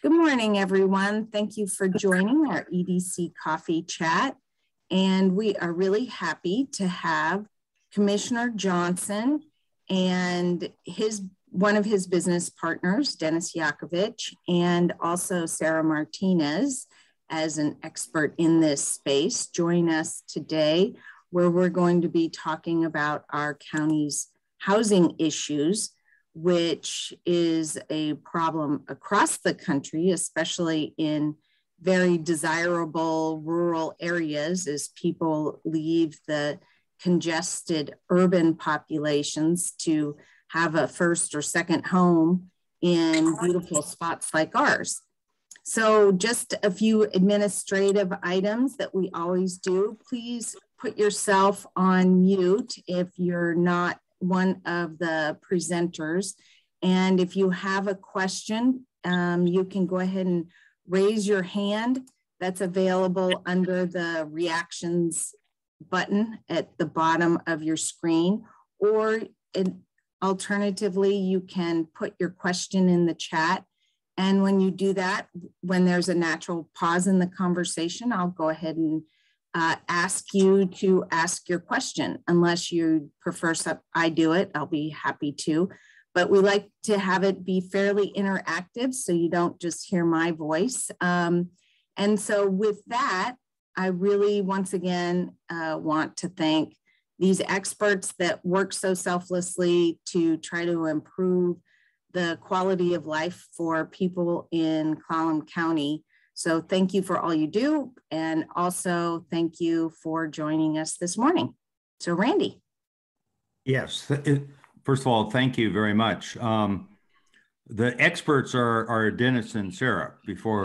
Good morning, everyone. Thank you for joining our EDC Coffee Chat. And we are really happy to have Commissioner Johnson and one of his business partners, Dennis Yakovich, and also Sarah Martinez as an expert in this space, join us today, where we're going to be talking about our county's housing issues, which is a problem across the country, especially in very desirable rural areas as people leave the congested urban populations to have a first or second home in beautiful spots like ours. So just a few administrative items that we always do. Please put yourself on mute if you're not one of the presenters. And if you have a question, you can go ahead and raise your hand. That's available under the reactions button at the bottom of your screen, or alternatively, you can put your question in the chat. And when you do that, when there's a natural pause in the conversation, I'll go ahead and ask you to ask your question. Unless you prefer I do it, I'll be happy to. But we like to have it be fairly interactive so you don't just hear my voice. And so with that, I really, once again, want to thank these experts that work so selflessly to try to improve the quality of life for people in Clallam County. So thank you for all you do. And also thank you for joining us this morning. So Randy. Yes. First of all, thank you very much. The experts are Dennis and Sarah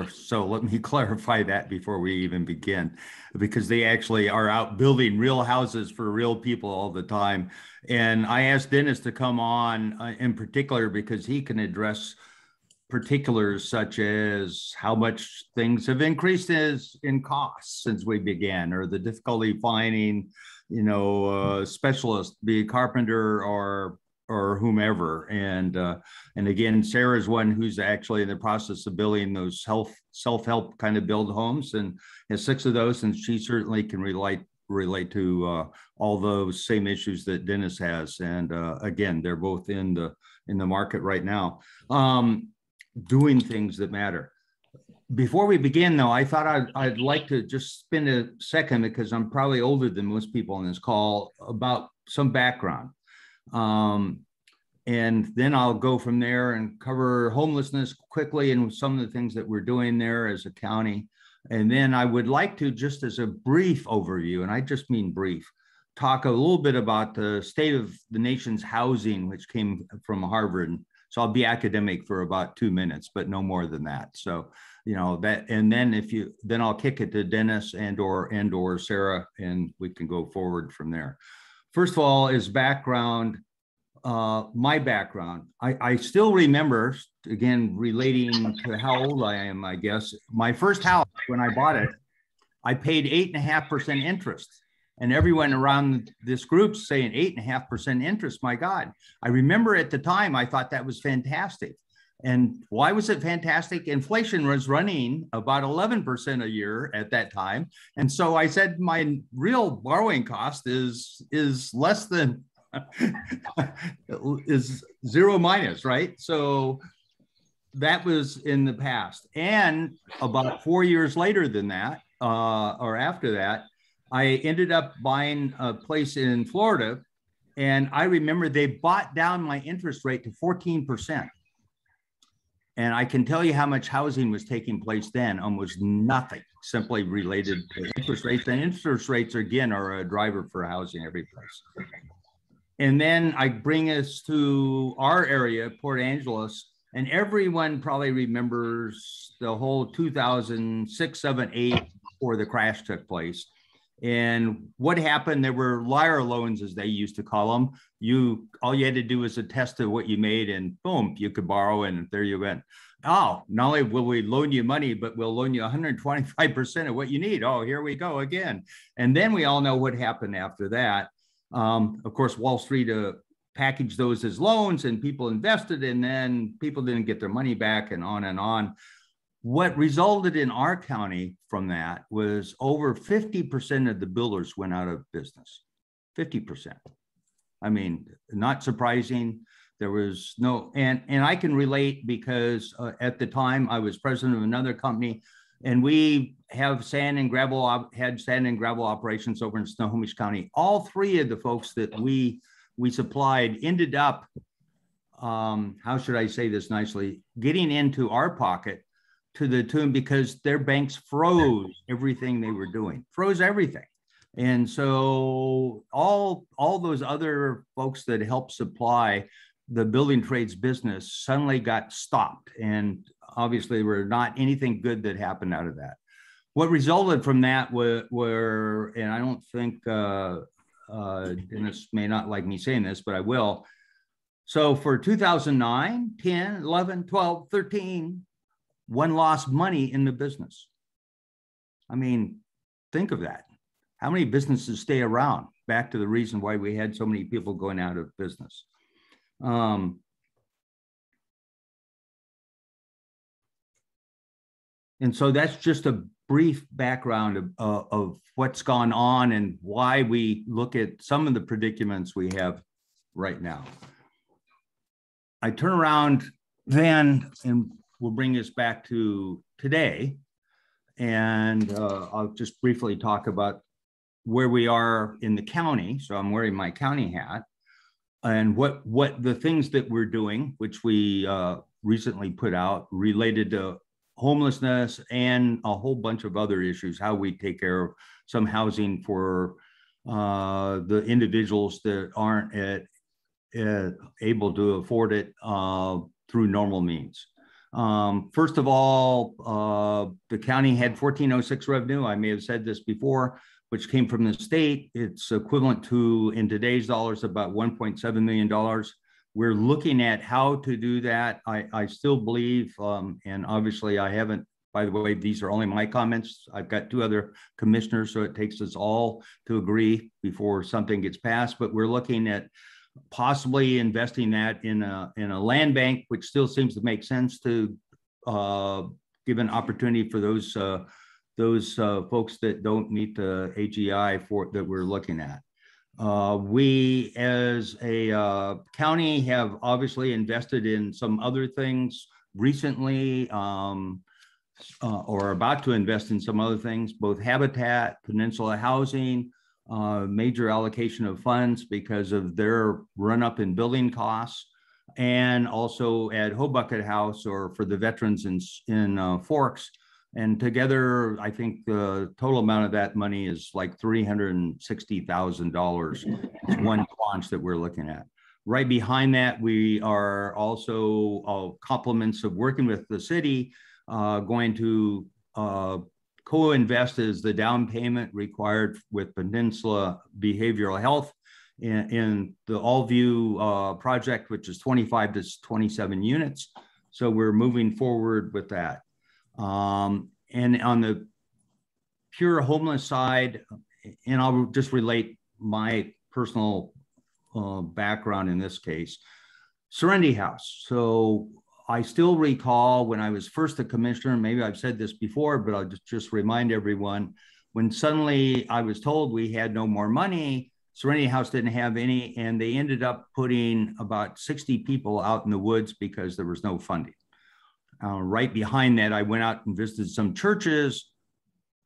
so let me clarify that before we even begin, because they actually are out building real houses for real people all the time. And I asked Dennis to come on in particular because he can address particulars such as how much things have increased in costs since we began, or the difficulty finding, specialists, be a carpenter or whomever. And again, Sarah's one who's actually in the process of building those self-help kind of build homes, and has 6 of those, and she certainly can relate to all those same issues that Dennis has. And again, they're both in the market right now, doing things that matter. Before we begin, though, I thought I'd like to just spend a second, because I'm probably older than most people on this call, about some background. And then I'll go from there and cover homelessness quickly and some of the things that we're doing there as a county. And then I would like to, just as a brief overview, and I just mean brief, talk a little bit about the state of the nation's housing, which came from Harvard. So I'll be academic for about 2 minutes, but no more than that. So, that, and then then I'll kick it to Dennis and or Sarah, and we can go forward from there. First of all, is background. My background, I still remember, again, relating to how old I am, I guess, my first house, when I bought it, I paid 8.5% interest. And everyone around this group saying 8.5% interest, my God. I remember at the time, I thought that was fantastic. And why was it fantastic? Inflation was running about 11% a year at that time. And so I said, my real borrowing cost is less than is zero minus, right? So that was in the past. And about 4 years later than that, or after that, I ended up buying a place in Florida. And I remember they bought down my interest rate to 14%. And I can tell you how much housing was taking place then, almost nothing, simply related to interest rates. And interest rates, again, are a driver for housing every place. And then I bring us to our area, Port Angeles, and everyone probably remembers the whole 2006, 7, 8, before the crash took place. And what happened, there were liar loans, as they used to call them. All you had to do was attest to what you made, and boom, you could borrow, and there you went. Oh, not only will we loan you money, but we'll loan you 125% of what you need. Oh, here we go again. And then we all know what happened after that. Of course, Wall Street packaged those as loans, and people invested, and then people didn't get their money back, and on and on. What resulted in our county from that was over 50% of the builders went out of business. 50%. I mean, not surprising. There was no, and I can relate because at the time I was president of another company, and we have had sand and gravel operations over in Snohomish County. All three of the folks that we supplied ended up, how should I say this nicely, getting into our pocket to the tune because their banks froze everything they were doing, froze everything. And so all those other folks that helped supply the building trades business suddenly got stopped. And obviously there were not anything good that happened out of that. What resulted from that were and I don't think Dennis may not like me saying this, but I will. So for 2009, 10, 11, 12, 13, one lost money in the business. I mean, think of that. How many businesses stay around? Back to the reason why we had so many people going out of business. And so that's just a brief background of what's gone on and why we look at some of the predicaments we have right now. I turn around then and we'll bring us back to today. And I'll just briefly talk about where we are in the county. So I'm wearing my county hat, and what the things that we're doing, which we recently put out related to homelessness and a whole bunch of other issues, how we take care of some housing for the individuals that aren't able to afford it through normal means. First of all, the county had 1406 revenue. I may have said this before, which came from the state. It's equivalent to, in today's dollars, about $1.7 million. We're looking at how to do that. I still believe, and obviously I haven't, by the way, these are only my comments. I've got two other commissioners, so it takes us all to agree before something gets passed, but we're looking at possibly investing that in a land bank, which still seems to make sense to give an opportunity for those folks that don't meet the AGI that we're looking at. We as a county have obviously invested in some other things recently, or about to invest in some other things, both Habitat, Peninsula Housing, major allocation of funds because of their run up in building costs, and also at Hobucket House, or for the veterans in Forks. And together, I think the total amount of that money is like $360,000. It's one tranche that we're looking at. Right behind that, we are also compliments of working with the city, going to co-invest as the down payment required with Peninsula Behavioral Health in the Allview project, which is 25 to 27 units. So we're moving forward with that. And on the pure homeless side, and I'll just relate my personal background in this case, Serenity House. So I still recall when I was first a commissioner, maybe I've said this before, but I'll just remind everyone, when suddenly I was told we had no more money, Serenity House didn't have any, and they ended up putting about 60 people out in the woods because there was no funding. Right behind that, I went out and visited some churches.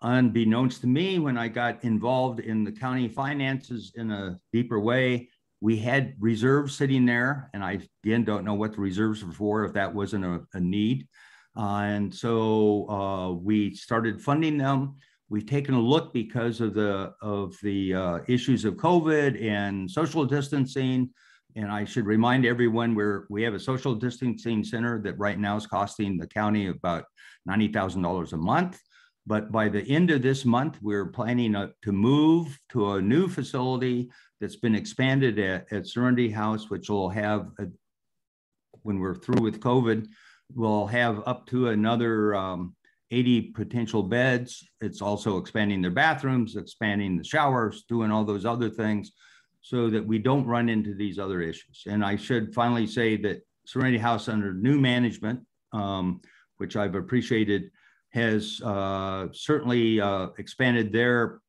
Unbeknownst to me, when I got involved in the county finances in a deeper way, we had reserves sitting there, and I, again, don't know what the reserves were for if that wasn't a need. And so we started funding them. We've taken a look because of the issues of COVID and social distancing. And I should remind everyone, we have a social distancing center that right now is costing the county about $90,000 a month. But by the end of this month, we're planning to move to a new facility that's been expanded at Serenity House, which will have, when we're through with COVID, we'll have up to another 80 potential beds. It's also expanding their bathrooms, expanding the showers, doing all those other things so that we don't run into these other issues. And I should finally say that Serenity House, under new management, which I've appreciated, has certainly expanded their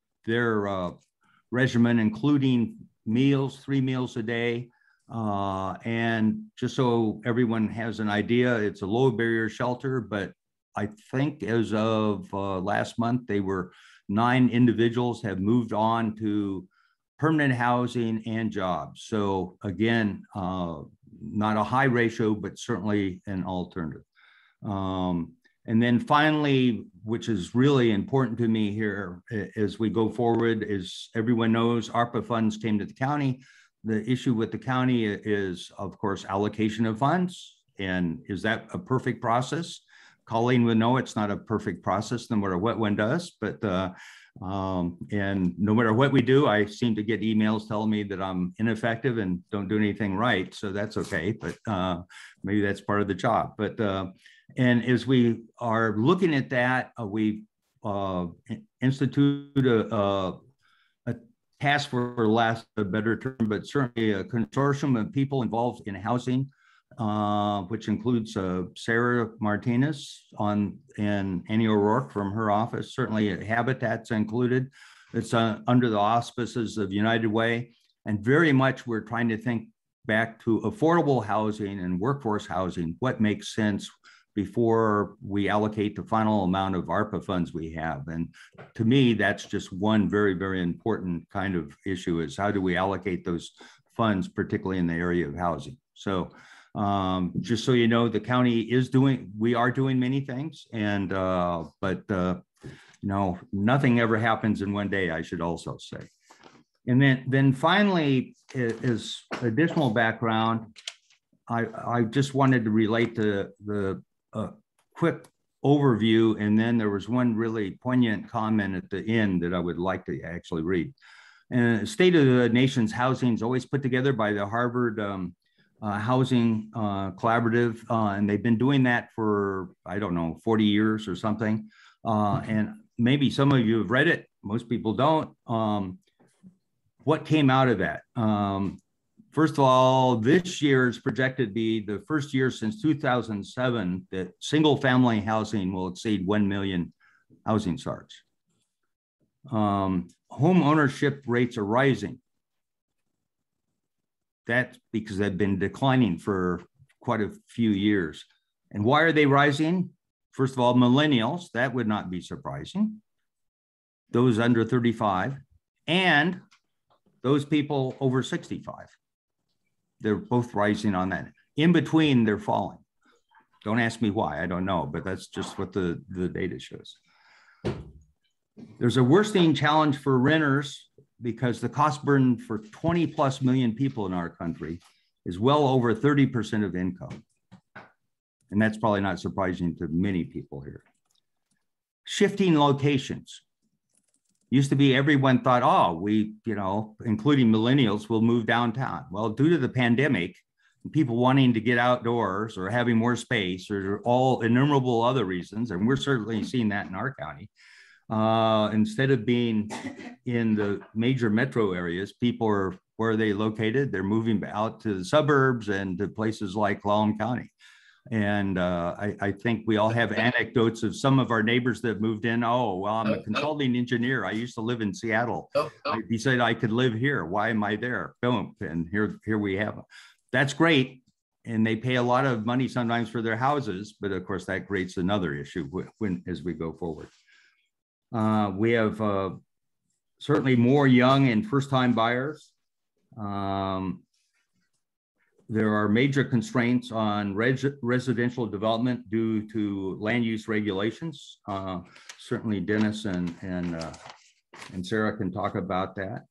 regimen, including meals, 3 meals a day. And just so everyone has an idea, it's a low barrier shelter, but I think as of last month, 9 individuals have moved on to permanent housing and jobs. So again, not a high ratio, but certainly an alternative. And then finally, which is really important to me here as we go forward, is everyone knows ARPA funds came to the county. The issue with the county is, of course, allocation of funds. And is that a perfect process? Colleen would know it's not a perfect process, no matter what one does. But and no matter what we do, I seem to get emails telling me that I'm ineffective and don't do anything right. So that's okay. But maybe that's part of the job. But and as we are looking at that, we've instituted a task for lack of a better term, but certainly a consortium of people involved in housing, which includes Sarah Martinez and Annie O'Rourke from her office. Certainly Habitat's included. It's under the auspices of United Way. And very much we're trying to think back to affordable housing and workforce housing, what makes sense before we allocate the final amount of ARPA funds we have. And to me, that's just one very, very important kind of issue, is how do we allocate those funds, particularly in the area of housing. So just so you know, the county we are doing many things, and but you know, nothing ever happens in one day, I should also say. And then finally, is additional background, I just wanted to relate the quick overview, and then there was one really poignant comment at the end that I would like to actually read. And State of the Nation's Housing is always put together by the Harvard Housing Collaborative, and they've been doing that for, I don't know, 40 years or something. And maybe some of you have read it, most people don't. What came out of that? First of all, this year is projected to be the first year since 2007 that single family housing will exceed 1 million housing starts. Home ownership rates are rising. That's because they've been declining for quite a few years. And why are they rising? First of all, millennials, that would not be surprising. Those under 35, and those people over 65. They're both rising on that. In between, they're falling. Don't ask me why, I don't know, but that's just what the data shows. There's a worsening challenge for renters because the cost burden for 20+ million people in our country is well over 30% of income. And that's probably not surprising to many people here. Shifting locations. Used to be everyone thought, oh, we, you know, including millennials, will move downtown. Well, due to the pandemic, people wanting to get outdoors or having more space or all innumerable other reasons, and we're certainly seeing that in our county, instead of being in the major metro areas, people are, where are they located? They're moving out to the suburbs and to places like Clallam County. And I think we all have anecdotes of some of our neighbors that have moved in. Oh, well, I'm a consulting engineer. I used to live in Seattle. I decided I could live here. Why am I there? Boom. And here we have them. That's great. And they pay a lot of money sometimes for their houses. But of course, that creates another issue as we go forward. We have certainly more young and first-time buyers. There are major constraints on residential development due to land use regulations. Certainly Dennis and Sarah can talk about that.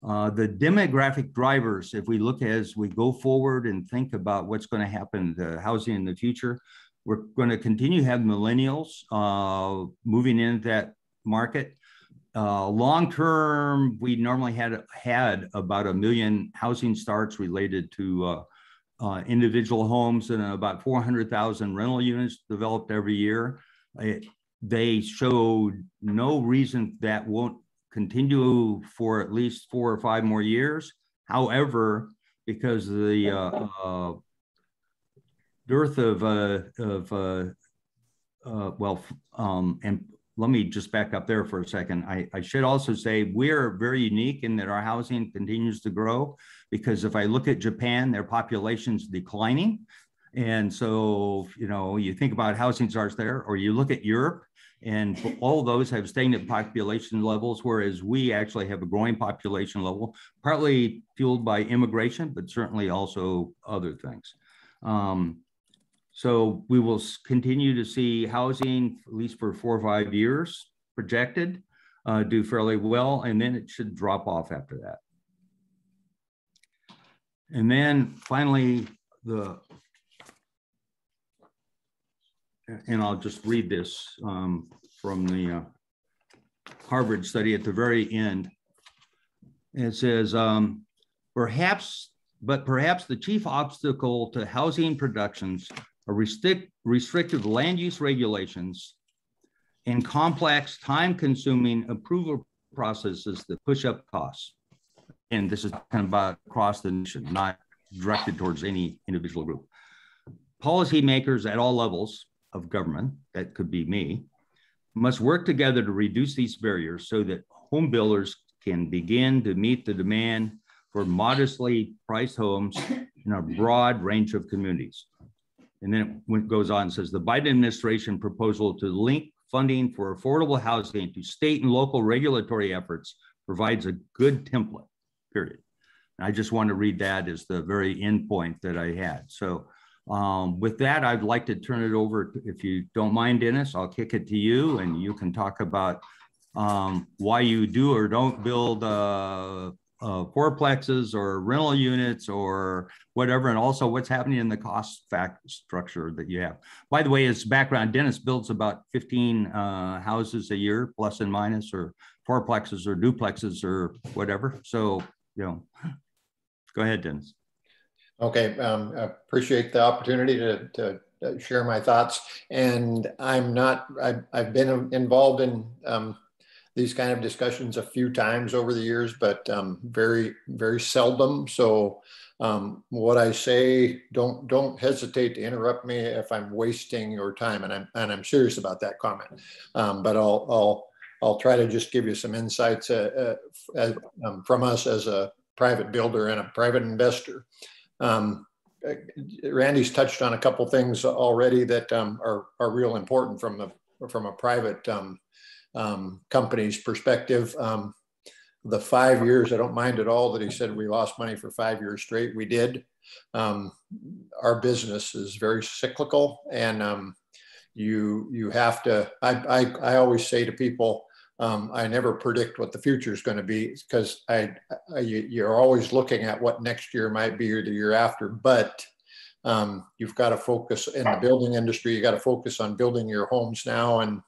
The demographic drivers, if we look as we go forward and think about what's going to happen to housing in the future, we're going to continue to have millennials moving into that market. Long term, we normally had about 1 million housing starts related to individual homes and about 400,000 rental units developed every year. They showed no reason that won't continue for at least 4 or 5 more years. However, because of the dearth of and let me just back up there for a second. I should also say we're very unique in that our housing continues to grow, because if I look at Japan, their population's declining. And so, you know, you think about housing starts there, or you look at Europe, and all those have stagnant population levels, whereas we actually have a growing population level, partly fueled by immigration, but certainly also other things. So we will continue to see housing, at least for 4 or 5 years, projected, do fairly well, and then it should drop off after that. And then finally, and I'll just read this from the Harvard study at the very end. It says, perhaps the chief obstacle to housing productions are restrictive land use regulations and complex, time-consuming approval processes that push up costs. And this is kind of about across the nation, not directed towards any individual group. Policymakers at all levels of government, that could be me, must work together to reduce these barriers so that home builders can begin to meet the demand for modestly priced homes in a broad range of communities. And then it goes on and says, the Biden administration proposal to link funding for affordable housing to state and local regulatory efforts provides a good template, period. And I just want to read that as the very end point that I had. So with that, I'd like to turn it over, if you don't mind, Dennis, I'll kick it to you, and you can talk about why you do or don't build fourplexes or rental units or whatever, and also what's happening in the cost structure that you have. By the way, as background, Dennis builds about 15 houses a year, plus and minus, or fourplexes or duplexes or whatever. So, you know, go ahead, Dennis. Okay, I appreciate the opportunity to share my thoughts. And I've been involved in these kind of discussions a few times over the years, but very, very seldom. So what I say, don't hesitate to interrupt me if I'm wasting your time, and I'm serious about that comment. But I'll try to just give you some insights from us as a private builder and a private investor. Randy's touched on a couple things already that are real important from a private company's perspective. The 5 years, I don't mind at all that he said we lost money for 5 years straight. We did. Our business is very cyclical, and you have to. I always say to people, I never predict what the future is going to be, because you're always looking at what next year might be or the year after. But you've got to focus in the building industry. You got to focus on building your homes now and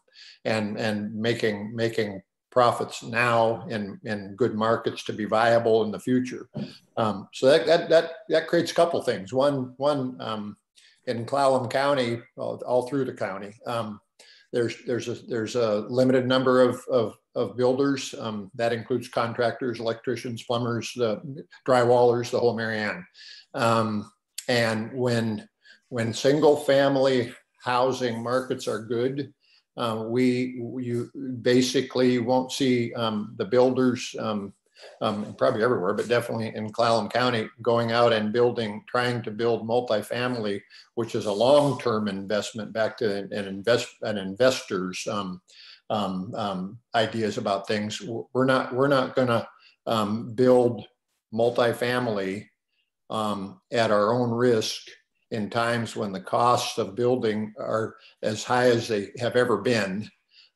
making profits now in good markets to be viable in the future. So that creates a couple things. One in Clallam County, all through the county. There's a limited number of builders. That includes contractors, electricians, plumbers, drywallers, the whole Marianne. And when single family housing markets are good, you basically won't see the builders, probably everywhere, but definitely in Clallam County, going out and trying to build multifamily, which is a long-term investment back to an investor's ideas about things. We're not going to build multifamily at our own risk in times when the costs of building are as high as they have ever been,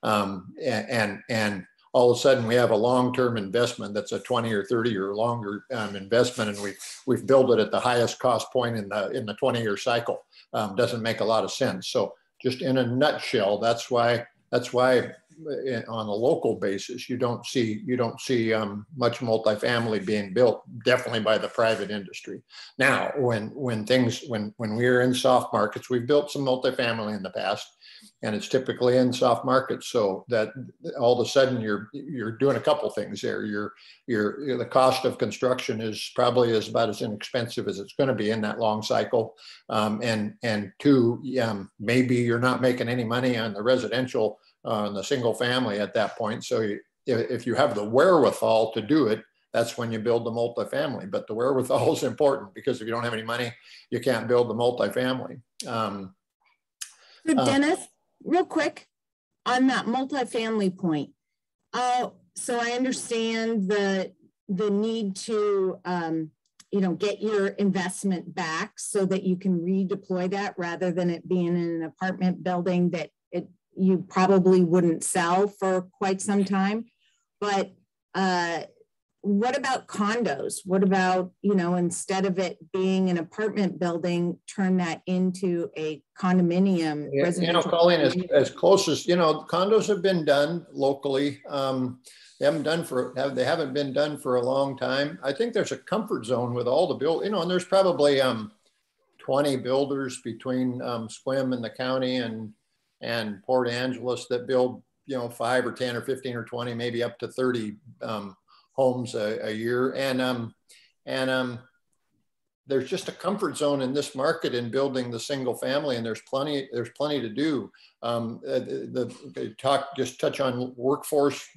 and all of a sudden we have a long-term investment that's a 20 or 30 or longer investment, and we've built it at the highest cost point in the 20-year cycle. Doesn't make a lot of sense. So just in a nutshell, that's why on a local basis, you don't see much multifamily being built, definitely by the private industry. Now, when we're in soft markets, we've built some multifamily in the past, and it's typically in soft markets. So that all of a sudden you're doing a couple things there. The cost of construction is probably about as inexpensive as it's going to be in that long cycle. And two, maybe you're not making any money on the residential, on the single family at that point. So if you have the wherewithal to do it, that's when you build the multifamily. But the wherewithal is important, because if you don't have any money, you can't build the multifamily. So Dennis, real quick on that multifamily point. So I understand the need to get your investment back so that you can redeploy that, rather than it being in an apartment building that you probably wouldn't sell for quite some time. But what about condos? What about, instead of it being an apartment building, turn that into a condominium? Yeah, Colleen, as close as, condos have been done locally. They haven't been done for a long time. I think there's a comfort zone with all the build, and there's probably 20 builders between Sequim and the county and Port Angeles that build, 5 or 10 or 15 or 20, maybe up to 30 homes a year. And there's just a comfort zone in this market in building the single family, and there's plenty to do. Touch on workforce.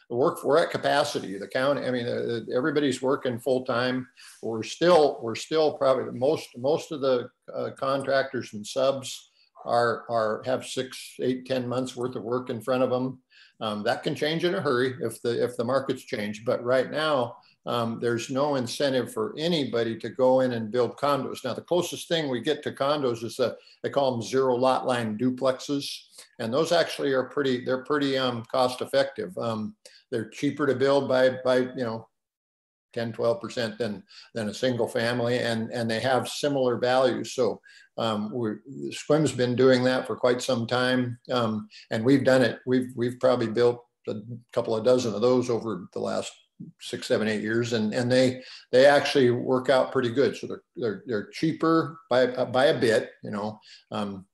We're at capacity. The county, everybody's working full time. We're still probably most of the contractors and subs have 6, 8, 10 months worth of work in front of them. That can change in a hurry if the markets change. But right now, there's no incentive for anybody to go in and build condos. Now, the closest thing we get to condos is they call them zero lot line duplexes, and those actually are pretty cost effective. They're cheaper to build by 10-12% than a single family, and they have similar values. So Sequim's been doing that for quite some time, and we've done it. We've probably built a couple of dozen of those over the last 6, 7, 8 years, and they actually work out pretty good. So they're cheaper by a bit.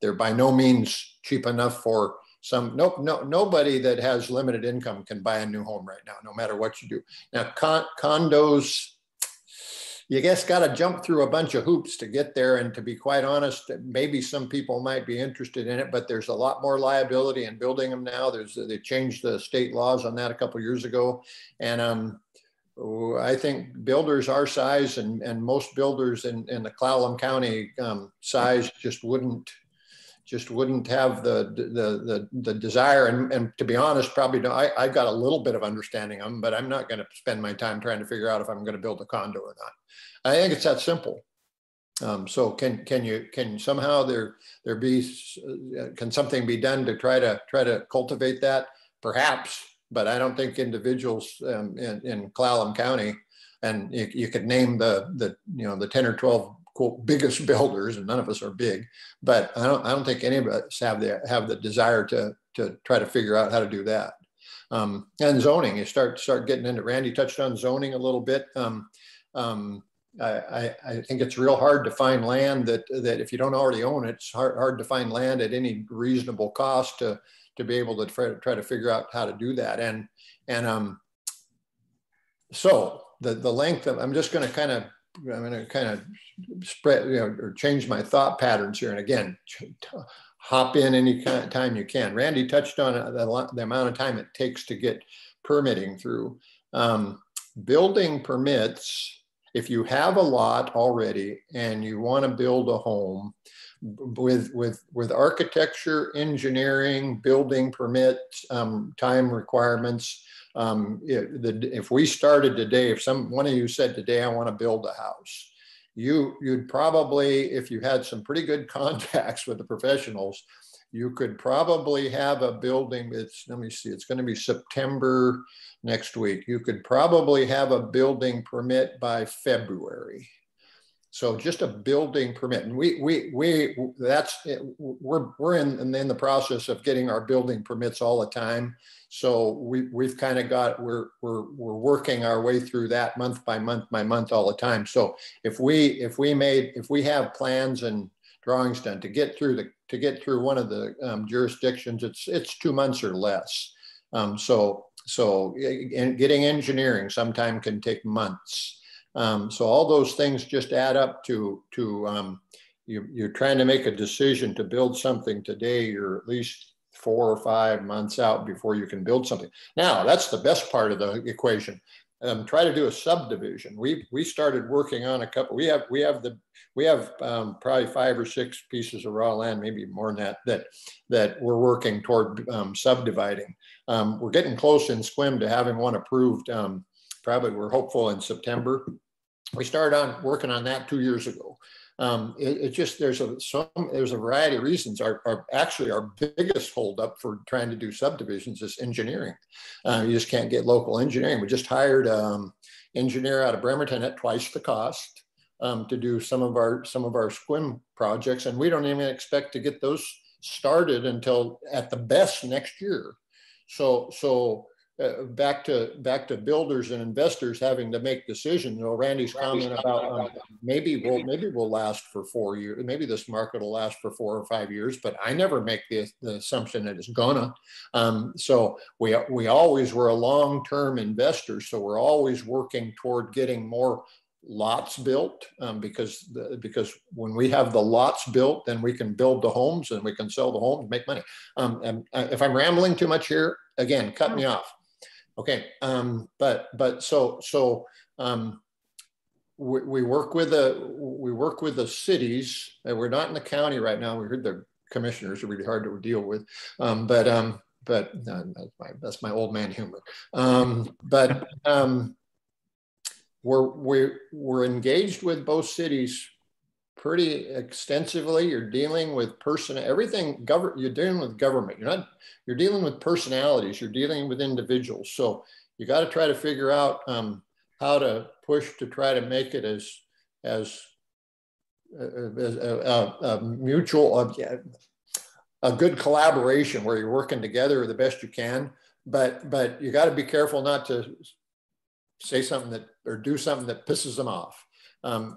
They're by no means cheap enough for nobody that has limited income can buy a new home right now, no matter what you do. Now, condos, you guess got to jump through a bunch of hoops to get there. And to be quite honest, maybe some people might be interested in it, but there's a lot more liability in building them now. They changed the state laws on that a couple of years ago. And I think builders our size and most builders in the Clallam County size just wouldn't have the desire. And to be honest, probably I've got a little bit of understanding of them, but I'm not going to spend my time trying to figure out if I'm going to build a condo or not. I think it's that simple. So can somehow can something be done to try to cultivate that? Perhaps, but I don't think individuals in Clallam County, and you could name the 10 or 12 quote biggest builders, and none of us are big, but I don't think any of us have the desire to try to figure out how to do that. And zoning, you start getting into. Randy touched on zoning a little bit. I think it's real hard to find land that if you don't already own it, it's hard to find land at any reasonable cost to be able to try to figure out how to do that. And so the length of, I'm going to kind of spread, or change my thought patterns here. And again, hop in any kind of time you can. Randy touched on the amount of time it takes to get permitting through. Building permits, if you have a lot already and you want to build a home, with architecture, engineering, building permits, time requirements, if we started today, if one of you said today, I want to build a house, you'd probably, if you had some pretty good contacts with the professionals, you could probably have a building. Let me see, it's going to be September next week. You could probably have a building permit by February. So just a building permit, and we're in the process of getting our building permits all the time. So we've kind of got, we're working our way through that month by month all the time. So if we have plans and drawings done to get through one of the jurisdictions, it's 2 months or less. So getting engineering sometime can take months. So all those things just add up to you're trying to make a decision to build something today. You're at least 4 or 5 months out before you can build something. Now that's the best part of the equation. Try to do a subdivision. We started working on a couple. We have probably 5 or 6 pieces of raw land, maybe more than that we're working toward subdividing. We're getting close in Sequim to having one approved. Probably we're hopeful in September. We started working on that 2 years ago. It just, there's a variety of reasons. Actually our biggest holdup for trying to do subdivisions is engineering. You just can't get local engineering. We just hired an engineer out of Bremerton at twice the cost to do some of our Sequim projects, and we don't even expect to get those started until at the best next year. So back to builders and investors having to make decisions. You know, Randy's comment about maybe we'll last for 4 years. Maybe this market will last for 4 or 5 years, but I never make the assumption that it's gonna. So we always were a long-term investor. So we're always working toward getting more lots built because when we have the lots built, then we can build the homes and we can sell the homes, make money. And if I'm rambling too much here, again, cut me off. Okay, we work with the cities. We're not in the county right now. We heard the commissioners are really hard to deal with, but that's my old man humor. We're engaged with both cities pretty extensively. You're dealing with everything. You're dealing with government. You're dealing with personalities. You're dealing with individuals. So you got to try to figure out how to push to try to make it as a mutual, a good collaboration where you're working together the best you can. But you got to be careful not to say something or do something that pisses them off.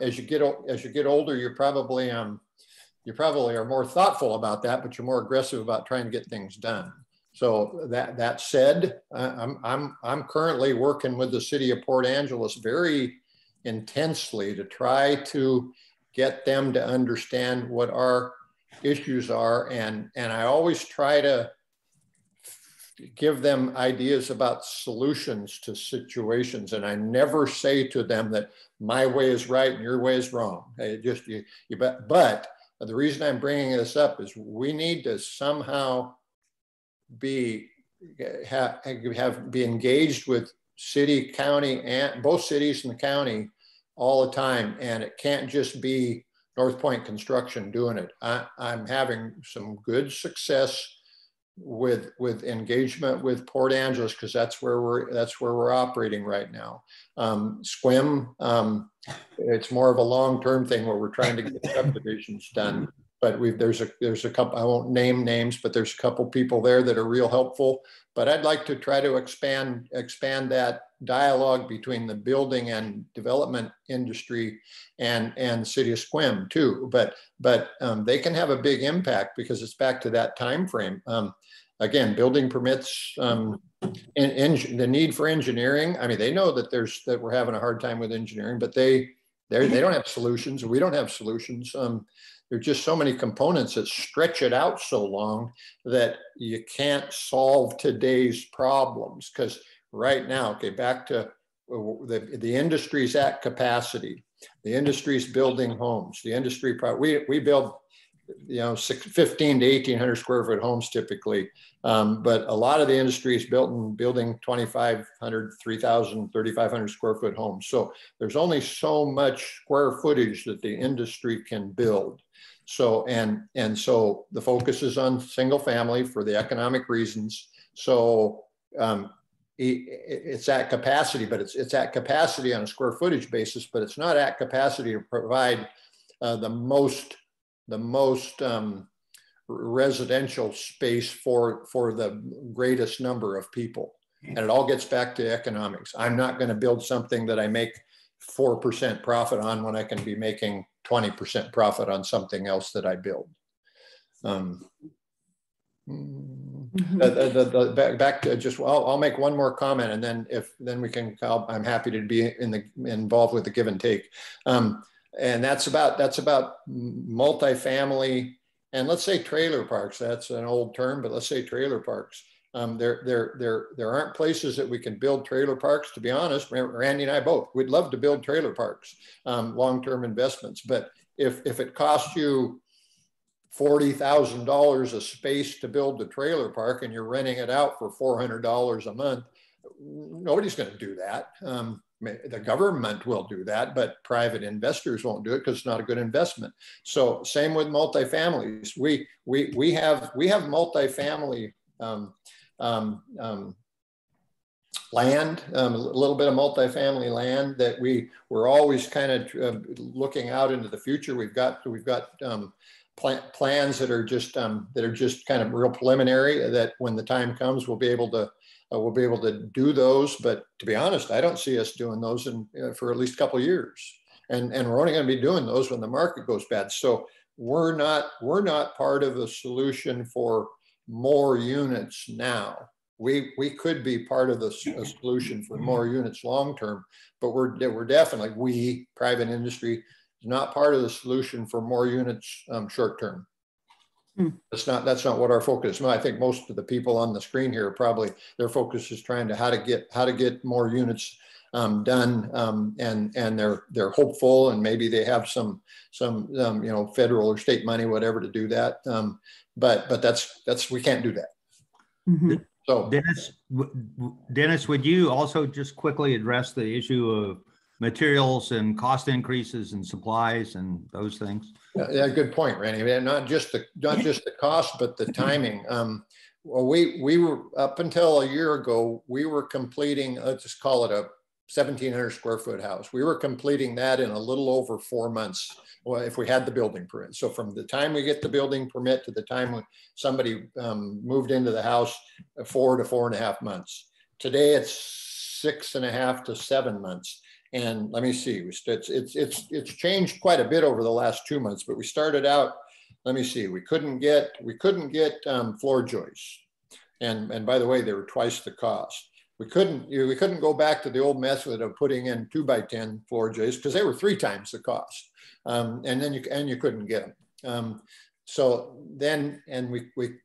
As you get older, you probably are more thoughtful about that, but you're more aggressive about trying to get things done. So that said, I'm currently working with the city of Port Angeles very intensely to try to get them to understand what our issues are, and I always try to give them ideas about solutions to situations. And I never say to them that my way is right and your way is wrong. But the reason I'm bringing this up is we need to somehow be engaged with city, county, and both cities and the county all the time. And it can't just be North Point Construction doing it. I'm having some good success with engagement with Port Angeles, because that's where we're operating right now. Sequim, it's more of a long-term thing where we're trying to get subdivisions done. But there's a couple, I won't name names, but there's a couple people there that are real helpful. But I'd like to try to expand that dialogue between the building and development industry and City of Sequim too. But they can have a big impact because it's back to that time frame. Again, building permits, the need for engineering. I mean, they know that we're having a hard time with engineering, but they don't have solutions. We don't have solutions. There's just so many components that stretch it out so long that you can't solve today's problems. Because right now, okay, back to the industry's at capacity. The industry's building homes. The industry, we build, 15 to 1,800 square foot homes typically. But a lot of the industry is building 2,500, 3,000, 3,500 square foot homes. So there's only so much square footage that the industry can build. So, and so the focus is on single family for the economic reasons. So it's at capacity, but it's at capacity on a square footage basis, but it's not at capacity to provide the most residential space for the greatest number of people. And it all gets back to economics. I'm not going to build something that I make 4% profit on when I can be making 20% profit on something else that I build. Back to just, I'll make one more comment, and then we can. I'm happy to be involved with the give and take, and that's about multifamily, and let's say trailer parks. That's an old term, but let's say trailer parks. There aren't places that we can build trailer parks. To be honest, Randy and I both, we'd love to build trailer parks, long-term investments. But if it costs you $40,000 a space to build the trailer park and you're renting it out for $400 a month, nobody's going to do that. The government will do that, but private investors won't do it because it's not a good investment. So same with multifamilies. We have multifamily land, a little bit of multifamily land that we're always kind of looking out into the future. We've got plans that are just kind of real preliminary, that when the time comes, we'll be able to do those. But to be honest, I don't see us doing those for at least a couple of years. And we're only going to be doing those when the market goes bad. So we're not part of the solution for more units now. We could be part of the solution for more units long term, but we're definitely, private industry, is not part of the solution for more units short term. That's not what our focus is. No, I think most of the people on the screen here probably their focus is trying to how to get more units done, and they're hopeful, and maybe they have some federal or state money, whatever, to do that. But that's we can't do that. Mm-hmm. So Dennis, would you also just quickly address the issue of materials and cost increases and supplies and those things? Yeah, good point, Randy. Not just the cost, but the timing. Well, we were, up until a year ago, we were completing, let's just call it a 1,700 square foot house. We were completing that in a little over 4 months, well, if we had the building permit. So from the time we get the building permit to the time when somebody moved into the house, 4 to 4.5 months. Today it's 6.5 to 7 months. And let me see, it's changed quite a bit over the last 2 months, but we started out, let me see, we couldn't get floor joists. And by the way, they were twice the cost. We couldn't go back to the old method of putting in 2x10 floor joists because they were 3 times the cost. And then you couldn't get them. So then, and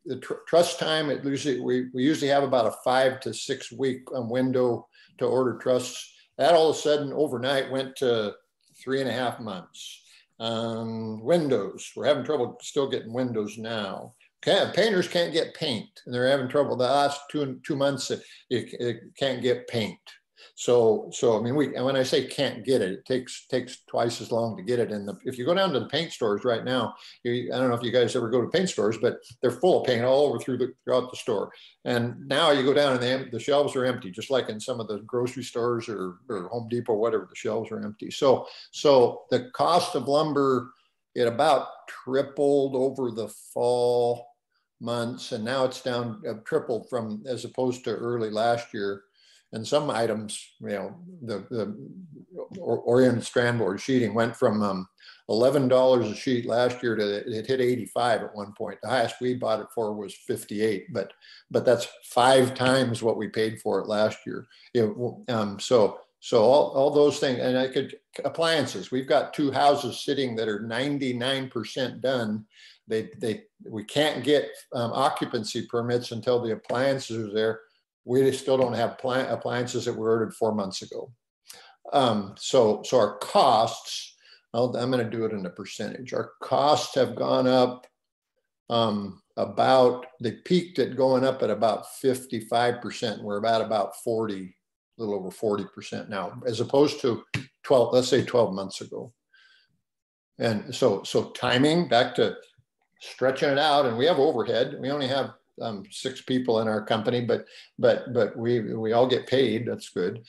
the truss time, we usually have about a 5 to 6 week window to order truss. That all of a sudden overnight went to 3.5 months. Windows, we're having trouble still getting windows now. Painters can't get paint, and they're having trouble. The last two months, it can't get paint. So I mean, when I say can't get it, it takes twice as long to get it. And if you go down to the paint stores right now, I don't know if you guys ever go to paint stores, but they're full of paint all over throughout the store. And now you go down and the shelves are empty, just like in some of the grocery stores or Home Depot, whatever, the shelves are empty. So the cost of lumber, it about tripled over the fall months, and now it's down, tripled from as opposed to early last year. And some items, the oriented strand board sheeting went from $11 a sheet last year to it hit 85 at one point. The highest we bought it for was 58, but that's 5 times what we paid for it last year. So all those things, and appliances. We've got 2 houses sitting that are 99% done. We can't get occupancy permits until the appliances are there. We still don't have appliances that were ordered 4 months ago. So our costs, I'm going to do it in a percentage. Our costs have gone up they peaked at going up at about 55%. We're about 40, a little over 40% now, as opposed to 12 months ago. And so timing, back to stretching it out, and we have overhead. We only have 6 people in our company, but we all get paid. That's good.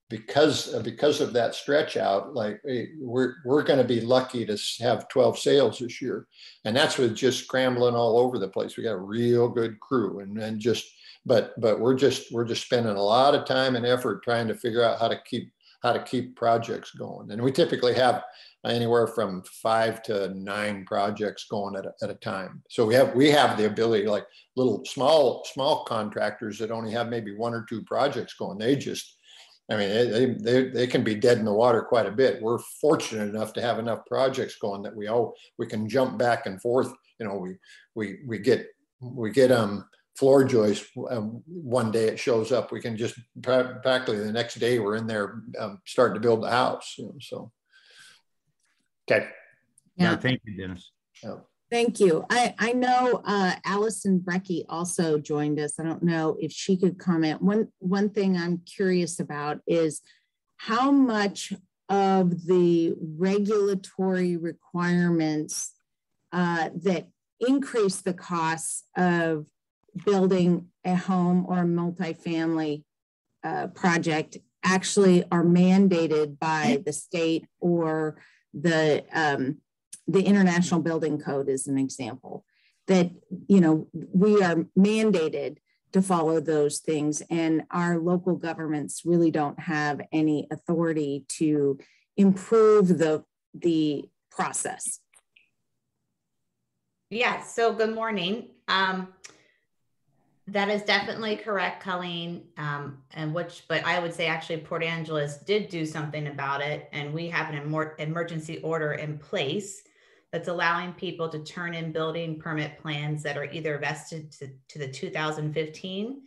Because of that stretch out, like we're going to be lucky to have 12 sales this year, and that's with just scrambling all over the place. We got a real good crew, and just but we're just spending a lot of time and effort trying to figure out how to keep projects going. And we typically have anywhere from 5 to 9 projects going at a time. So we have the ability, like little small contractors that only have maybe 1 or 2 projects going. They can be dead in the water quite a bit. We're fortunate enough to have enough projects going that we can jump back and forth. We get floor joist. One day it shows up. We can just practically the next day we're in there starting to build the house. So, okay. Yeah. Thank you, Dennis. Yeah. Thank you. I know Allison Brecky also joined us. I don't know if she could comment. One thing I'm curious about is how much of the regulatory requirements that increase the costs of building a home or a multifamily project actually are mandated by the state or the International Building Code is an example that, we are mandated to follow those things, and our local governments really don't have any authority to improve the process. Yeah, so good morning. That is definitely correct, Colleen. But I would say actually Port Angeles did do something about it, and we have an emergency order in place that's allowing people to turn in building permit plans that are either vested to the 2015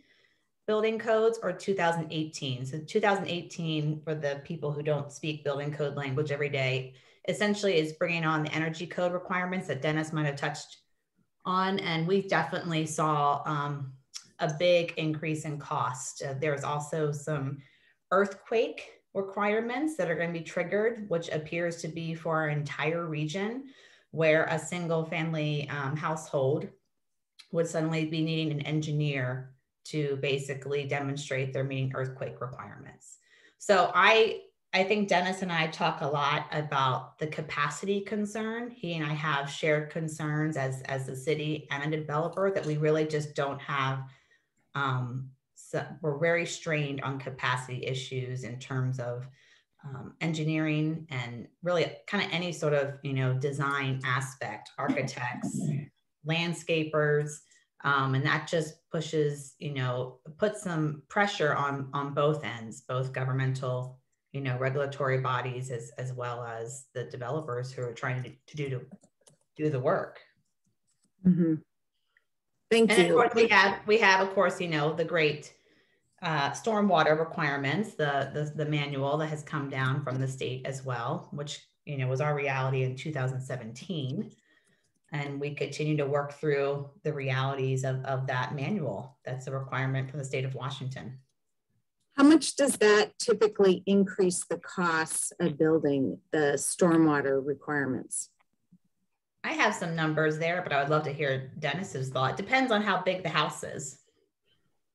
building codes or 2018. So 2018, for the people who don't speak building code language every day, essentially is bringing on the energy code requirements that Dennis might have touched on. And we definitely saw a big increase in cost. There's also some earthquake requirements that are going to be triggered, which appears to be for our entire region, where a single family household would suddenly be needing an engineer to basically demonstrate they're meeting earthquake requirements. So I think Dennis and I talk a lot about the capacity concern. He and I have shared concerns as the city and a developer that we really just don't have. So we're very strained on capacity issues in terms of engineering and really kind of any sort of, design aspect, architects, landscapers, and that just pushes, puts some pressure on both ends, both governmental, regulatory bodies as well as the developers who are trying to do the work. Mm-hmm. Thank you. And of course we have, of course, the great stormwater requirements, the manual that has come down from the state as well, which, was our reality in 2017. And we continue to work through the realities of that manual. That's a requirement from the state of Washington. How much does that typically increase the costs of building the stormwater requirements? I have some numbers there, but I would love to hear Dennis's thought. Depends on how big the house is.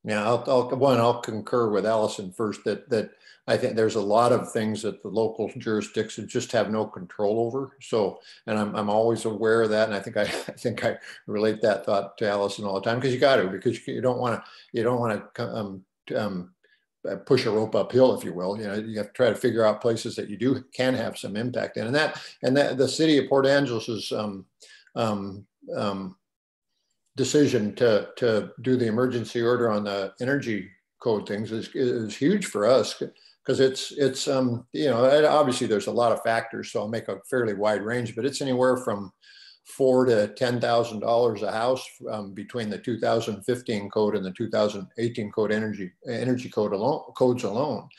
Yeah, I'll concur with Allison first that I think there's a lot of things that the local jurisdictions just have no control over. So, and I'm always aware of that, and I think I relate that thought to Allison all the time, because you don't want to push a rope uphill, if you will. You have to try to figure out places that you can have some impact in, and that the city of Port Angeles's decision to do the emergency order on the energy code things is huge for us, because it's obviously there's a lot of factors, so I'll make a fairly wide range, but it's anywhere from $4,000 to $10,000 a house between the 2015 code and the 2018 code energy codes alone.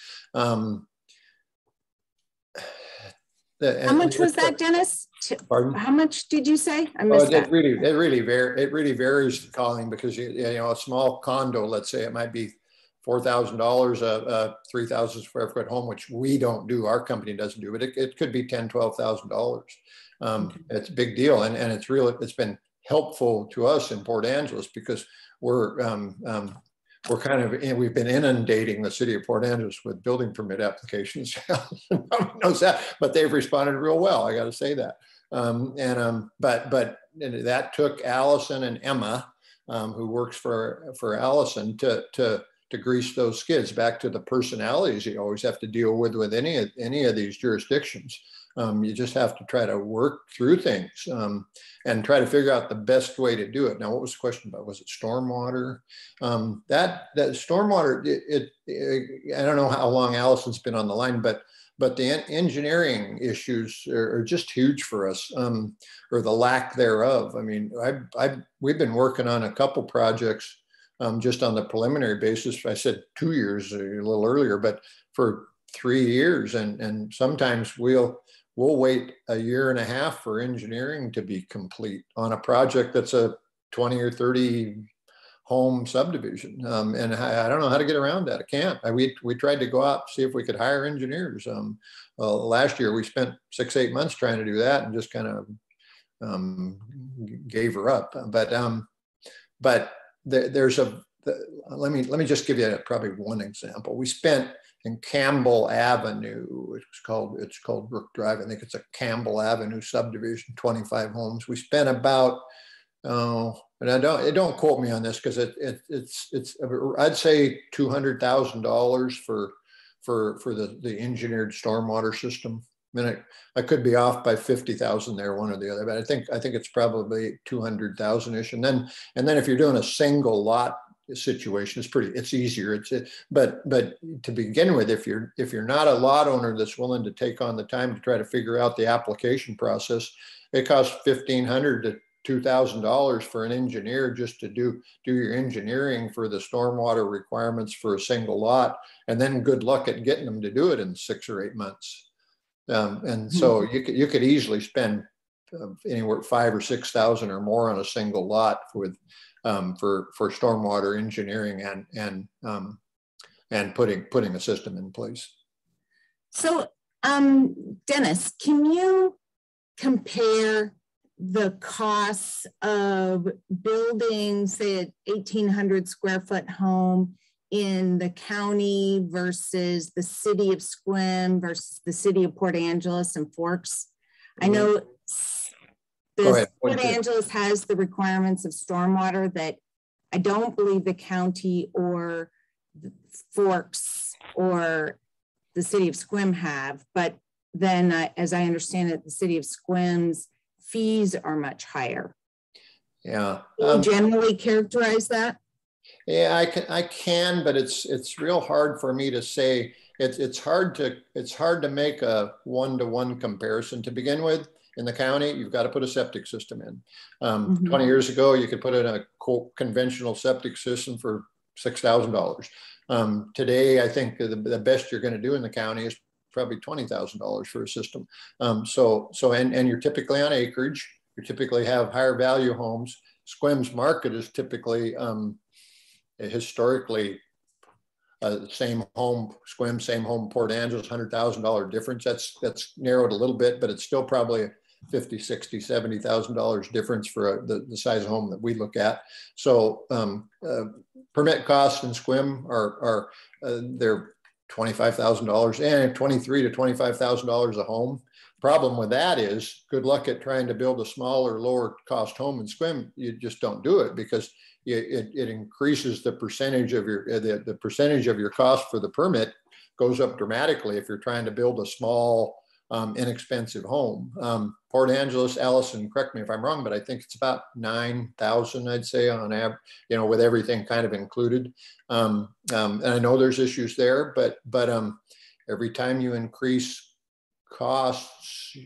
How much was that, Dennis? Pardon? How much did you say? I missed that. It really varies, Colleen, because a small condo, let's say it might be $4,000 a 3,000 square foot home, which we don't do, our company doesn't do, but it could be $10,000, $12,000. It's a big deal, and it's been helpful to us in Port Angeles because we're kind of, we've been inundating the city of Port Angeles with building permit applications. Nobody knows that, but they've responded real well. I got to say that. But that took Allison and Emma, who works for Allison, to grease those skids. Back to the personalities you always have to deal with any of these jurisdictions. You just have to try to work through things and try to figure out the best way to do it. Now, what was the question about? Was it stormwater? That stormwater, I don't know how long Allison's been on the line, but the engineering issues are just huge for us, or the lack thereof. I mean, we've been working on a couple projects just on the preliminary basis. I said 2 years, a little earlier, but for 3 years, and sometimes we'll wait a year and a half for engineering to be complete on a project that's a 20 or 30 home subdivision. And I don't know how to get around that. I can't. We tried to go out, see if we could hire engineers. Last year, we spent 6-8 months trying to do that and just kind of gave her up. But there's let me just give you probably one example. We spent in Campbell Avenue, it's called Brook Drive. I think it's a Campbell Avenue subdivision, 25 homes. We spent about, and don't quote me on this because it's I'd say $200,000 for the engineered stormwater system. I mean, I could be off by 50,000 there, one or the other, but I think it's probably 200,000-ish. And then if you're doing a single lot situation, it's easier. But to begin with, if you're not a lot owner that's willing to take on the time to try to figure out the application process, it costs $1,500 to $2,000 for an engineer just to do your engineering for the stormwater requirements for a single lot, and then good luck at getting them to do it in 6 or 8 months. And so you could easily spend anywhere 5,000 or 6,000 or more on a single lot with for stormwater engineering and putting a system in place. So, Dennis, can you compare the costs of building, say, an 1,800 square foot home in the county versus the city of Sequim versus the city of Port Angeles and Forks? I know Port Angeles has the requirements of stormwater that I don't believe the county or the Forks or the city of Sequim have, but then as I understand it, the city of Sequim's fees are much higher. Yeah. Can you generally characterize that? Yeah, I can, but it's real hard for me to say. It's hard to make a one-to-one comparison to begin with. In the county, you've got to put a septic system in. 20 years ago, you could put in a conventional septic system for $6,000. Today, I think the best you're going to do in the county is probably $20,000 for a system. And you're typically on acreage. You typically have higher value homes. Sequim's market is typically historically same home Sequim, same home Port Angeles, $100,000 difference. That's narrowed a little bit, but it's still probably a $50,000, $60,000, $70,000 difference for the size of home that we look at. So permit costs in Sequim are they're $25,000 and $23,000 to $25,000 a home. Problem with that is good luck at trying to build a smaller, lower cost home in Sequim. You just don't do it because it increases the percentage of the percentage of your cost for the permit goes up dramatically if you're trying to build a small, inexpensive home. Port Angeles, Allison, correct me if I'm wrong, but I think it's about 9,000, I'd say on average, with everything kind of included. And I know there's issues there, but every time you increase costs,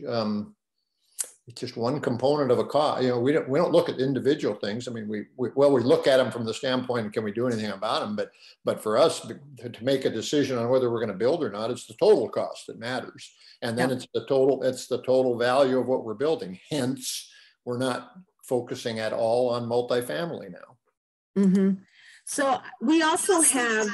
it's just one component of a cost. We don't look at individual things. I mean, we look at them from the standpoint, can we do anything about them? But for us to make a decision on whether we're going to build or not, it's the total cost that matters. And then it's the total value of what we're building. Hence, we're not focusing at all on multifamily now. Mm-hmm. So we also have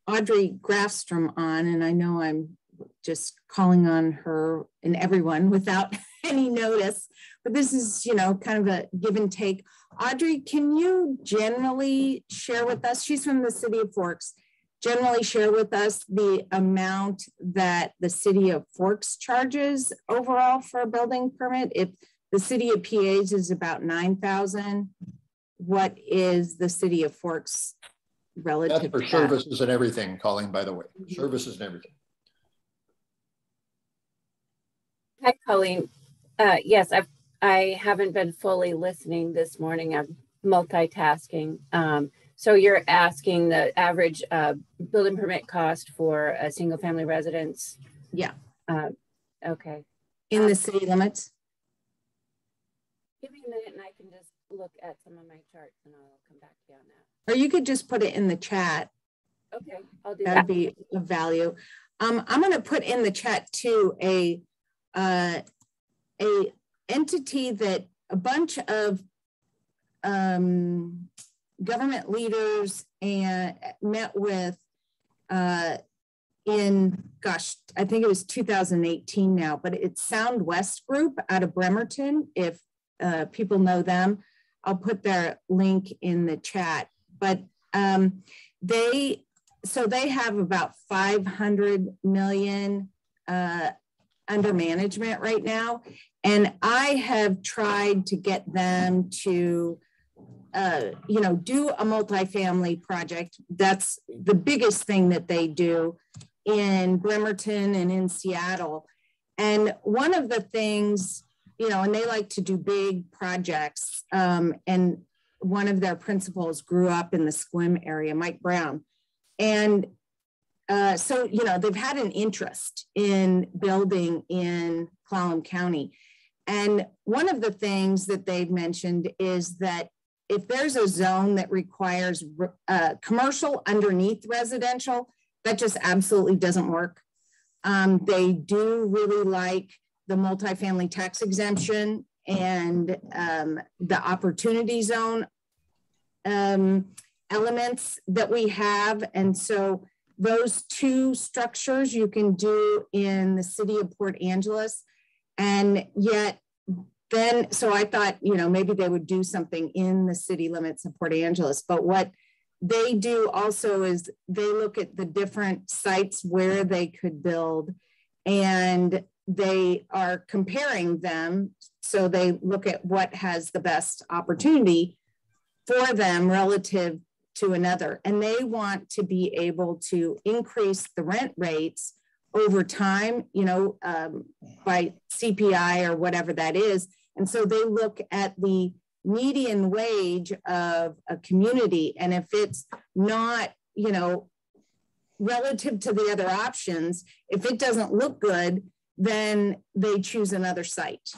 Audrey Grafstrom on, and I know I'm just calling on her and everyone without any notice, but this is, you know, kind of a give and take. Audrey, can you generally share with us, she's from the city of Forks, generally share with us the amount that the city of Forks charges overall for a building permit? If the city of PA's is about 9,000, what is the city of Forks relative That's for to services and everything, Colleen, by the way, services and everything. Hi, Colleen. Yes, I haven't been fully listening this morning. I'm multitasking. So you're asking the average building permit cost for a single family residence? Yeah. Okay. In the city limits? Give me a minute and I can just look at some of my charts and I'll come back to you on that. Or you could just put it in the chat. Okay, I'll do That'd that. be of value. I'm going to put in the chat too a entity that a bunch of government leaders and met with in, gosh, I think it was 2018 now, but it's Sound West Group out of Bremerton. If people know them, I'll put their link in the chat. But they have about 500 million under management right now. And I have tried to get them to, you know, do a multifamily project. That's the biggest thing that they do in Bremerton and in Seattle. And one of the things, you know, and they like to do big projects. And one of their principals grew up in the Sequim area, Mike Brown. And so, you know, they've had an interest in building in Clallam County. And one of the things that they've mentioned is that if there's a zone that requires commercial underneath residential, that just absolutely doesn't work. They do really like the multifamily tax exemption and the opportunity zone elements that we have. And so those two structures you can do in the city of Port Angeles. And yet then, so I thought, you know, maybe they would do something in the city limits of Port Angeles. But what they do also is they look at the different sites where they could build, and they are comparing them. So they look at what has the best opportunity for them relative to another. And they want to be able to increase the rent rates over time, you know, by CPI or whatever that is. And so they look at the median wage of a community. And if it's not, you know, relative to the other options, if it doesn't look good, then they choose another site.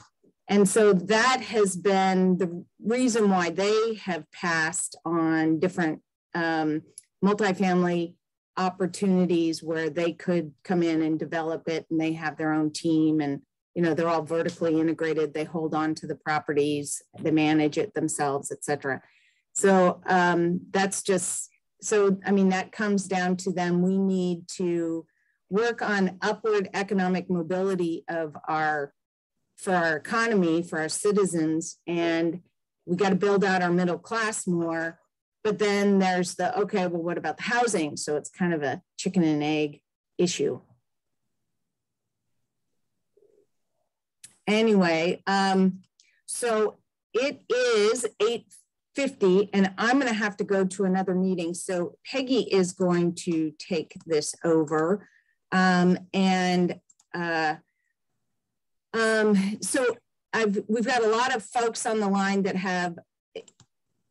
And so that has been the reason why they have passed on different multifamily opportunities where they could come in and develop it, and they have their own team, and you know, they're all vertically integrated. They hold on to the properties, they manage it themselves, et cetera. So that's just, so I mean, that comes down to them. We need to work on upward economic mobility of for our economy, for our citizens, and we got to build out our middle class more. But then there's the, okay, well, what about the housing? So it's kind of a chicken and egg issue. Anyway, so it is 8:50 and I'm going to have to go to another meeting. So Peggy is going to take this over. So we've got a lot of folks on the line that have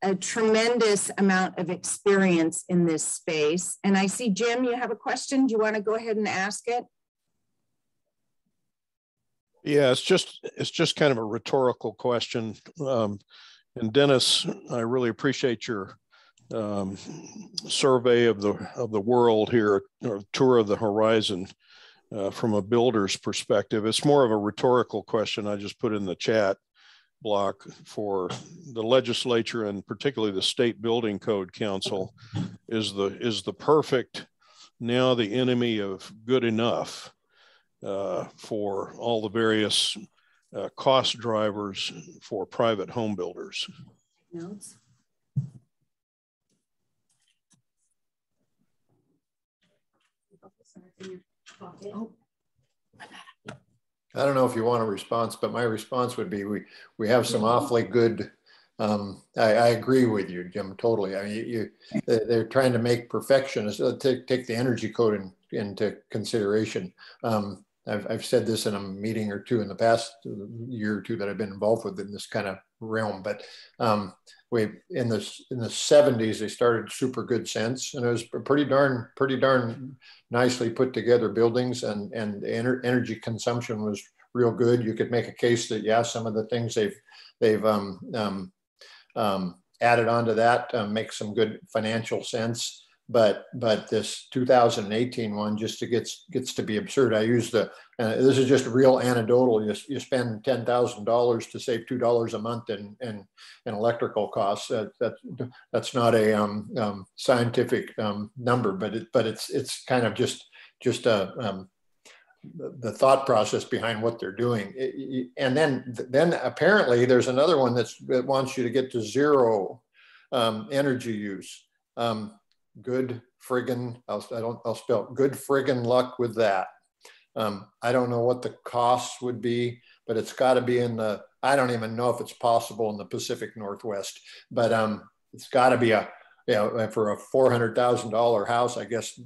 a tremendous amount of experience in this space. And I see, Jim, you have a question. Do you want to go ahead and ask it? Yeah, it's just kind of a rhetorical question. And Dennis, I really appreciate your survey of the world here, or tour of the horizon from a builder's perspective. It's more of a rhetorical question I just put in the chat block for the legislature, and particularly the State Building Code Council. Is the perfect now the enemy of good enough for all the various cost drivers for private home builders. Notes. Oh. I don't know if you want a response, but my response would be we have some awfully good. I agree with you, Jim, totally. I mean, they're trying to make perfection. Take the energy code into consideration. I've said this in a meeting or two in the past year or two that I've been involved with in this kind of realm, but we in the 70s they started Super Good Sense, and it was pretty darn nicely put together buildings, and the energy consumption was real good. You could make a case that yeah, some of the things they've added onto that make some good financial sense. But this 2018 one just gets to be absurd. I use this is just real anecdotal. You spend $10,000 to save $2 a month in electrical costs. That's not a scientific number, but it's kind of just the thought process behind what they're doing. And then apparently there's another one that wants you to get to zero energy use. Good friggin', I'll spell good friggin' luck with that. I don't know what the costs would be, but it's got to be I don't even know if it's possible in the Pacific Northwest, but it's got to be for a $400,000 house, I guess,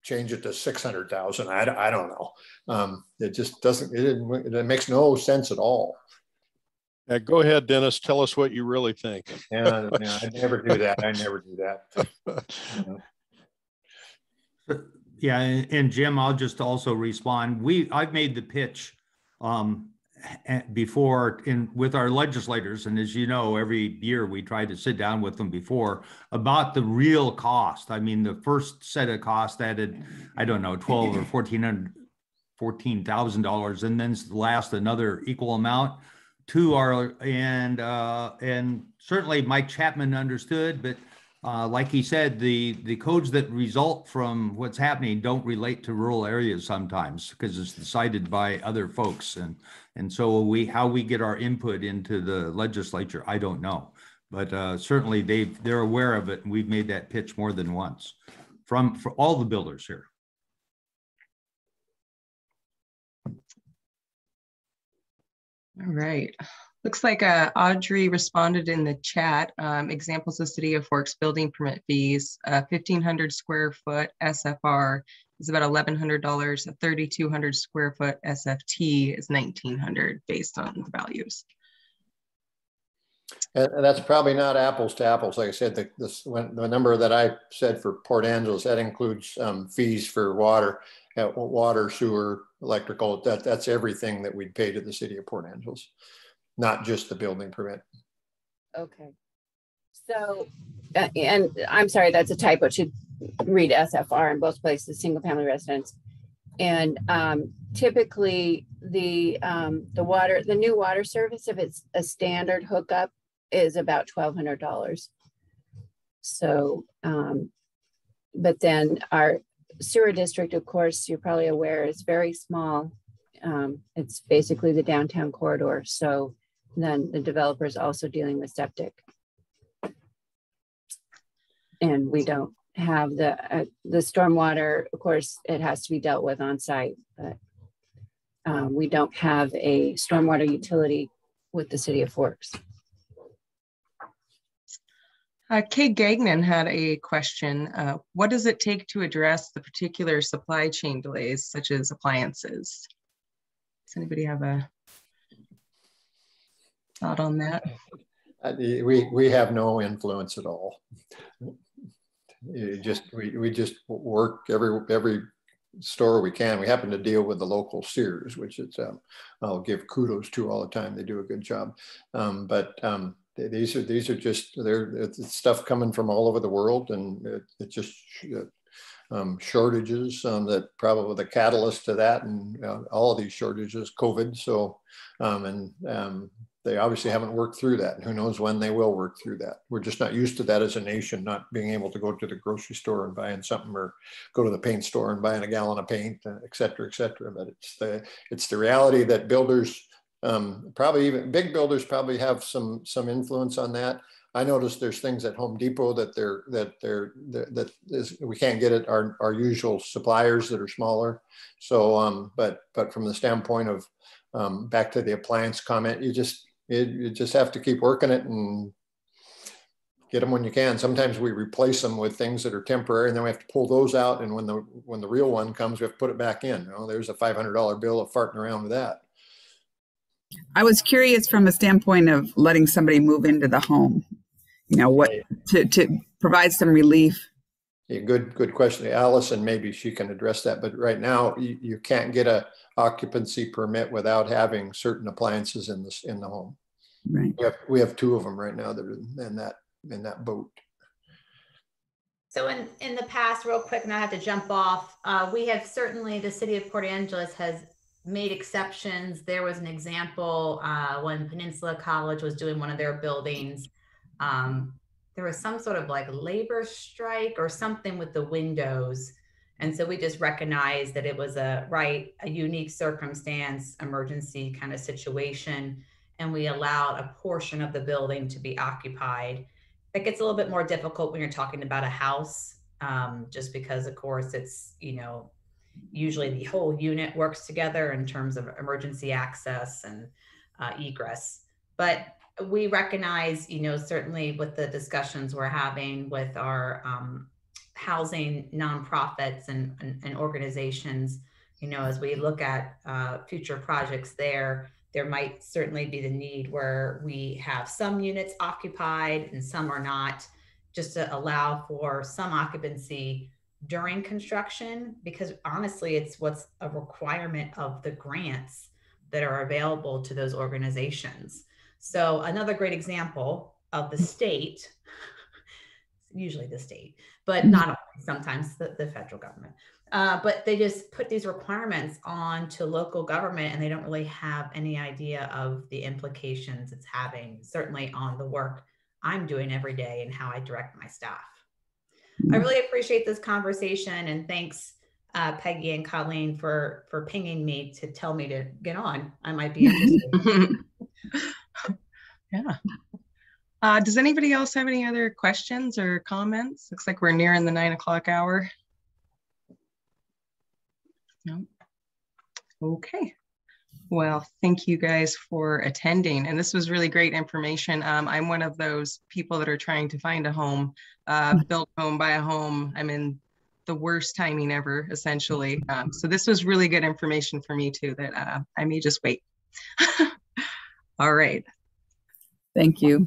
change it to 600,000. I don't know. It just doesn't, it makes no sense at all. Go ahead, Dennis. Tell us what you really think. Yeah, I never do that. I never do that. Yeah, and Jim, I'll just also respond. I've made the pitch before with our legislators, and as you know, every year we try to sit down with them before about the real cost. I mean, the first set of costs added, I don't know, $12,000 or $14,000, and then last another equal amount. And certainly Mike Chapman understood, but like he said, the codes that result from what's happening don't relate to rural areas sometimes because it's decided by other folks. And so how we get our input into the legislature, I don't know. But certainly they're aware of it, and we've made that pitch more than once for all the builders here. All right. Looks like Audrey responded in the chat. Examples of City of Forks building permit fees. 1,500 square foot SFR is about $1,100. A 3,200 square foot SFT is $1,900 based on the values. And that's probably not apples to apples. Like I said, the number that I said for Port Angeles, that includes fees for water, sewer, electrical. That's everything that we'd pay to the city of Port Angeles, not just the building permit. Okay. So, and I'm sorry, that's a typo. It should read SFR in both places, single family residence. And typically the new water service, if it's a standard hookup, is about $1,200. So, but then our sewer district, of course, you're probably aware, is very small. It's basically the downtown corridor. So then the developer is also dealing with septic. And we don't have the stormwater, of course, it has to be dealt with on site, but we don't have a stormwater utility with the City of Forks. Kay Gagnon had a question. What does it take to address the particular supply chain delays, such as appliances? Does anybody have a thought on that? We have no influence at all. We just work every store we can. We happen to deal with the local Sears, which is I'll give kudos to all the time. They do a good job, these are just it's stuff coming from all over the world, and it's just shortages that probably the catalyst to that, and all of these shortages, COVID. So they obviously haven't worked through that, and who knows when they will work through that. We're just not used to that as a nation, not being able to go to the grocery store and buying something, or go to the paint store and buying a gallon of paint, et cetera, et cetera. But it's the reality that builders Probably even big builders probably have some influence on that. I noticed there's things at Home Depot that we can't get at our usual suppliers that are smaller. So, but from the standpoint of back to the appliance comment, you just have to keep working it and get them when you can. Sometimes we replace them with things that are temporary, and then we have to pull those out. And when the real one comes, we have to put it back in. You know, there's a $500 bill of farting around with that. I was curious from a standpoint of letting somebody move into the home, you know, what to provide some relief. Yeah, good question. Allison, maybe she can address that. But right now, you can't get a occupancy permit without having certain appliances in the home. Right. We have 2 of them right now that are in that boat. So in the past, real quick, and I have to jump off, we have certainly, the city of Port Angeles has made exceptions. There was an example when Peninsula College was doing one of their buildings. There was some sort of like labor strike or something with the windows. And so we just recognized that it was a unique circumstance, emergency kind of situation. And we allowed a portion of the building to be occupied. It gets a little bit more difficult when you're talking about a house, just because of course it's, you know, usually the whole unit works together in terms of emergency access and egress. But we recognize, you know, certainly with the discussions we're having with our housing nonprofits and organizations, you know, as we look at future projects there might certainly be the need where we have some units occupied and some are not, just to allow for some occupancy during construction, because honestly, it's what's a requirement of the grants that are available to those organizations. So another great example of the state, usually the state, but not always, sometimes the federal government, but they just put these requirements on to local government and they don't really have any idea of the implications it's having, certainly on the work I'm doing every day and how I direct my staff. I really appreciate this conversation, and thanks Peggy and Colleen for pinging me to tell me to get on. I might be interested. Yeah. Does anybody else have any other questions or comments? Looks like we're nearing the 9 o'clock hour. No. Okay. Well, thank you guys for attending. And this was really great information. I'm one of those people that are trying to find a home, build a home, buy a home. I'm in the worst timing ever, essentially. So this was really good information for me too, that I may just wait. All right. Thank you.